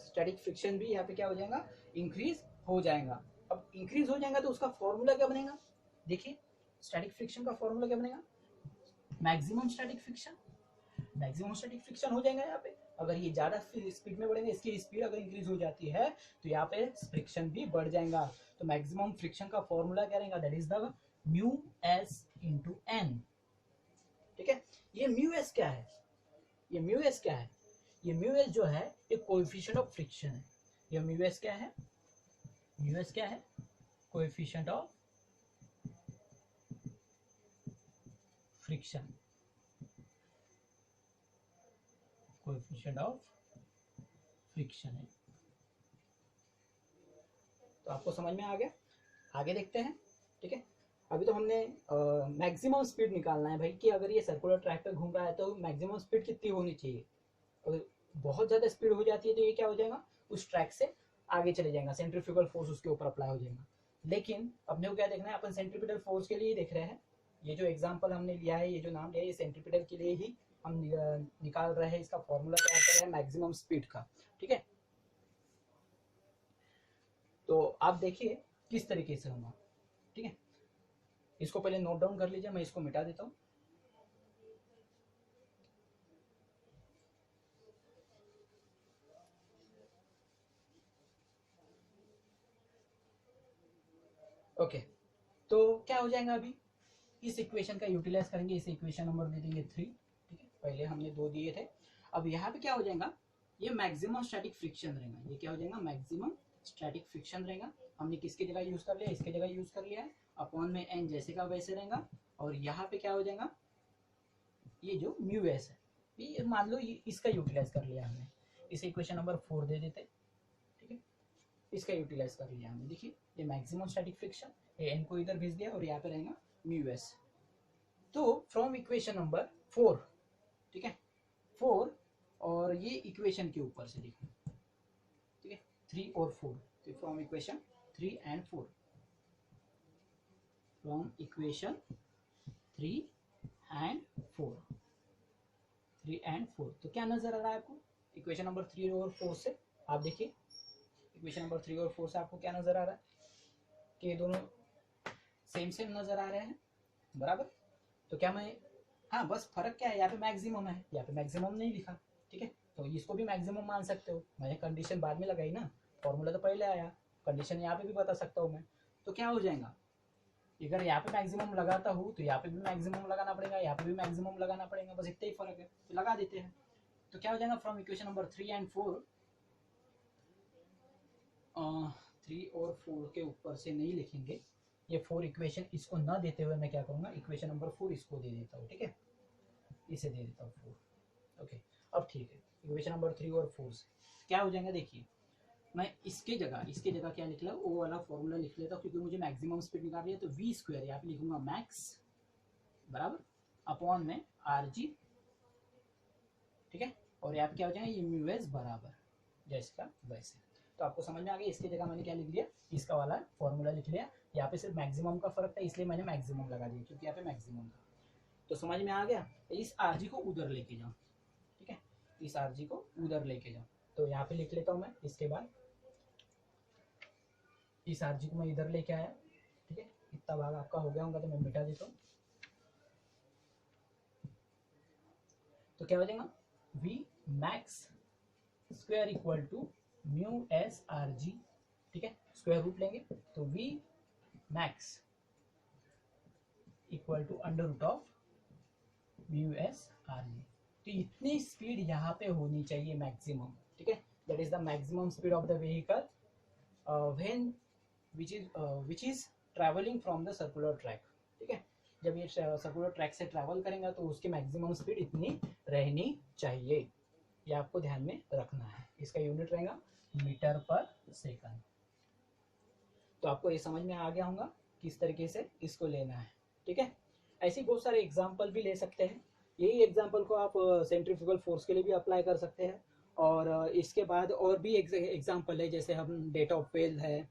static friction भी यहाँ पे क्या हो जाएगा, इंक्रीज हो जाएगा। अब इंक्रीज हो जाएगा तो उसका फॉर्मूला क्या बनेगा, देखिए स्टैटिक फ्रिक्शन का फॉर्मूला क्या बनेगा, मैक्सिमम स्टैटिक फ्रिक्शन हो जाएगा यहाँ पे। अगर ये ज्यादा स्पीड में बढ़ेंगे, इसकी स्पीड अगर इंक्रीज हो जाती है तो यहाँ पे फ्रिक्शन भी बढ़ जाएगा। तो मैक्सिमम फ्रिक्शन का फॉर्मूला क्या रहेगा, that is the mu S into N, ठीक है। ये म्यू एस क्या है, ये म्यू एस क्या है, ये म्यू एस जो है एक कोएफिशिएंट ऑफ फ्रिक्शन है। ये म्यू एस क्या है, म्यू एस क्या है, coefficient of friction, coefficient of friction है। तो आपको समझ में आ गया, आगे देखते हैं, ठीक है। अभी तो हमने मैक्सिमम स्पीड निकालना है भाई कि अगर ये सर्कुलर ट्रैक पे घूम रहा है तो मैक्सिमम स्पीड कितनी होनी चाहिए। अगर बहुत ज़्यादा स्पीड हो जाती है तो ये क्या हो जाएगा, उस ट्रैक से आगे चले जाएगा, सेंट्रीफ्यूगल फोर्स उसके ऊपर अप्लाई हो जाएगा। लेकिन अपने को क्या देखना है, अपन सेंट्रीपिटल फोर्स के लिए देख रहे हैं। ये जो एग्जाम्पल हमने लिया है, ये जो नाम लिया है, ये सेंट्रीपिटल के लिए ही हम निकाल रहे हैं, इसका फॉर्मूला तैयार कर रहे हैं मैक्सिमम स्पीड का, ठीक है। तो आप देखिए किस तरीके से होगा, ठीक है। इसको पहले नोट डाउन कर लीजिए, मैं इसको मिटा देता हूँ। ओके, तो क्या हो जाएगा, अभी इस इक्वेशन का यूटिलाइज करेंगे, इस इक्वेशन नंबर दे देंगे 3, ठीक है। पहले हमने 2 दिए थे। अब यहाँ पे क्या हो जाएगा, ये मैक्सिमम स्टैटिक फ्रिक्शन रहेगा, ये क्या हो जाएगा, मैक्सिमम स्टैटिक फ्रिक्शन रहेगा। हमने किसकी जगह यूज कर लिया, इसके जगह यूज कर लिया है, अपॉन में एन जैसे का वैसे रहेगा। और यहाँ पे क्या हो जाएगा, ये जो म्यू एस है, ये मान लो ये इसका यूटिलाइज कर लिया हमने, इसे इक्वेशन नंबर 4 दे देते, ठीक है। इसका यूटिलाइज कर लिया हमने, देखिए ये मैक्सिमम स्टैटिक फ्रिक्शन, ये एन को इधर भेज दिया और यहाँ पे रहेगा म्यू एस। तो फ्रॉम इक्वेशन नंबर 4, ठीक है, 4 और ये इक्वेशन के ऊपर से लिखो, ठीक है, 3 और 4, तो from equation 3 and 4, from equation 3 and 4, 3 and 4, तो क्या नजर आ रहा है आपको इक्वेशन नंबर 3 और 4 से, आप देखिए इक्वेशन नंबर 3 और 4 से आपको क्या नजर आ रहा है कि ये दोनों सेम सेम नजर आ रहे हैं, बराबर। तो क्या मैं, हाँ बस फर्क क्या है, यहाँ पे मैक्सिमम है, यहाँ पे मैक्सिमम नहीं लिखा, ठीक है। तो इसको भी मैक्सिमम मान सकते हो, मैंने कंडीशन बाद में लगाई ना, फॉर्मूला तो पहले आया, कंडीशन यहाँ पे भी बता सकता हूँ मैं। तो क्या हो जाएगा, अगर यहाँ पे मैक्सिमम लगाता हूँ तो यहाँ पे भी मैक्सिमम लगाना पड़ेगा, यहाँ पे भी मैक्सिमम लगाना पड़ेगा, बस इतना ही फर्क है, तो लगा देते हैं। तो क्या हो जाएगा, फ्रॉम इक्वेशन नंबर 3 एंड 4, 3 और 4 के ऊपर से नहीं लिखेंगे, ये 4 इक्वेशन इसको ना देते हुए मैं क्या करूँगा, इक्वेशन नंबर 4 इसको दे देता हूँ, ठीक है, इसे दे देता हूँ 4, ओके। अब ठीक है, इक्वेशन नंबर 3 और 4 से क्या हो जाएगा, देखिए मैं इसके जगह क्या लिख रहा हूँ, वो वाला फॉर्मूला लिख लेता हूँ, क्योंकि मुझे मैक्सिमम स्पीड निकालनी है। तो वी स्क्वायर यहाँ पे लिखूंगा मैक्स बराबर अपॉन में आर जी, ठीक है, और यहाँ पे क्या हो जाएगा, ये म्यू एस बराबर जैसे का वैसे। तो आपको समझ में आ गया, इसकी जगह मैंने क्या लिख दिया, इसका वाला फॉर्मूला लिख लिया। यहाँ पे सिर्फ मैक्सिमम का फर्क था, इसलिए मैंने मैक्सिमम लगा दिया, क्योंकि यहाँ पे मैक्सिमम था। तो समझ में आ गया, इस आर जी को उधर लेके जाओ, ठीक है, इस आर जी को उधर लेके जाओ। तो यहाँ पे लिख लेता हूँ मैं, इसके बाद इस आर जी को मैं इधर लेके आया, ठीक है, इतना भाग आपका हो गया होगा तो मैं मिटा देता हूँ। तो क्या हो जाएगा, V max square equal to mu S R G, ठीक है, स्क्वायर रूट लेंगे तो V max equal to under root of mu S R G. तो इतनी स्पीड यहाँ पे होनी चाहिए मैक्सिमम, ठीक है, that is the maximum speed of the vehicle when which is travelling from the circular track. ठीक है, जब ये सर्कुलर ट्रैक से ट्रैवल करेगा तो उसकी मैक्सिमम स्पीड इतनी रहनी चाहिए, ये आपको ध्यान में रखना है। इसका यूनिट रहेगा मीटर पर सेकंड। तो आपको ये समझ में आ गया होगा किस तरीके से इसको लेना है। ठीक है, ऐसे बहुत सारे एग्जाम्पल भी ले सकते हैं। यही एग्जाम्पल को आप सेंट्रीफ्यूगल फोर्स के लिए भी अप्लाई कर सकते हैं। और इसके बाद और भी एग्जाम्पल है, जैसे हम डेट ऑफ फेल है,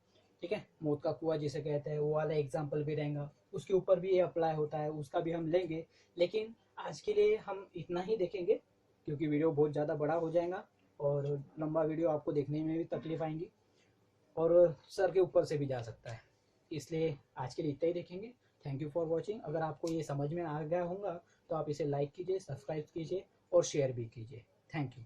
ठीक है, मौत का कुआं जिसे कहते हैं, वो वाला एग्जाम्पल भी रहेगा, उसके ऊपर भी ये अप्लाई होता है, उसका भी हम लेंगे। लेकिन आज के लिए हम इतना ही देखेंगे, क्योंकि वीडियो बहुत ज़्यादा बड़ा हो जाएगा और लंबा वीडियो आपको देखने में भी तकलीफ आएंगी और सर के ऊपर से भी जा सकता है। इसलिए आज के लिए इतना ही देखेंगे। Thank you for watching. अगर आपको ये समझ में आ गया होगा तो आप इसे लाइक कीजिए, सब्सक्राइब कीजिए और शेयर भी कीजिए। Thank you.